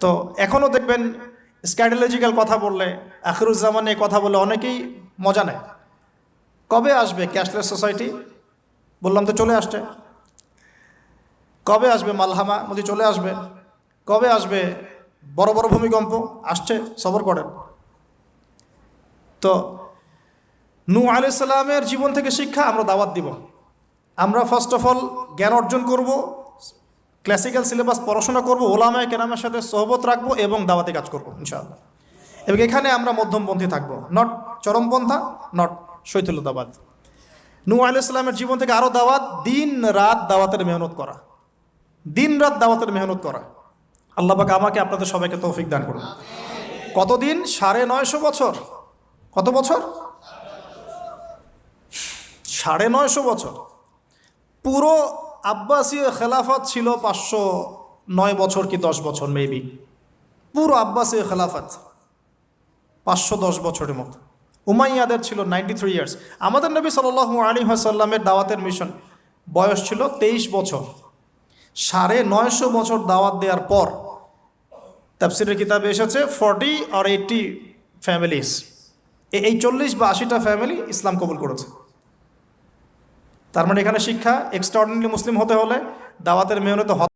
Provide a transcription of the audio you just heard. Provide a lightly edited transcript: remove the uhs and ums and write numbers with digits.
তো এখনও দেখবেন স্ক্যাটোলজিক্যাল কথা বললে, আখিরুজ্জামানে কথা বলে অনেকেই মজা নেয়। কবে আসবে ক্যাশলেস সোসাইটি? বললাম তো চলে আসছে। কবে আসবে মালহামা? বলছি চলে আসবে। কবে আসবে বড় বড় ভূমিকম্প? আসছে, সবর করেন। তো নূহ আলাইহিস সালামের জীবন থেকে শিক্ষা আমরা দাওয়াত দিব। আমরা ফার্স্ট অফ অল জ্ঞান অর্জন করব, ক্লাসিক্যাল সিলেবাস পড়াশোনা করব, ওলামায়ে কেরামের সাথে সোহবত রাখবো এবং দাওয়াতে কাজ করব ইনশাআল্লাহ। এবং এখানে আমরা মধ্যমপন্থী থাকবো, নট চরমপন্থা, নট শৈথিল্যতাবাদ। নূহ আলাইহিস সালামের জীবন থেকে আরও দাওয়াত, দিন রাত দাওয়াতের মেহনত করা, দিন রাত দাওয়াতের মেহনত করা। আল্লাহ পাক আমাকে আপনাদের সবাইকে তৌফিক দান করুন। কতদিন? 950 বছর। কত বছর? 950 বছর। পুরো আব্বাসীয় খেলাফত ছিল 509 বছর কি 10 বছর মেবি। পুরো আব্বাসীয় খেলাফত 510 বছরের মতো। উমাইয়াদের ছিল 93 ইয়ার্স। আমাদের নবী সাল্লাল্লাহু আলাইহি ওয়াসাল্লামের দাওয়াতের মিশন বয়স ছিল 23 বছর। 950 বছর দাওয়াত দেওয়ার পর তাফসীরের কিতাবে এসেছে 40 or 80 ফ্যামিলিজ, এই 40 বা 80টা ফ্যামিলি ইসলাম কবুল করেছে। তার মানে এখানে শিক্ষা, এক্সট্রাঅর্ডিনারি মুসলিম হতে হলে দাওয়াতের মেহনতে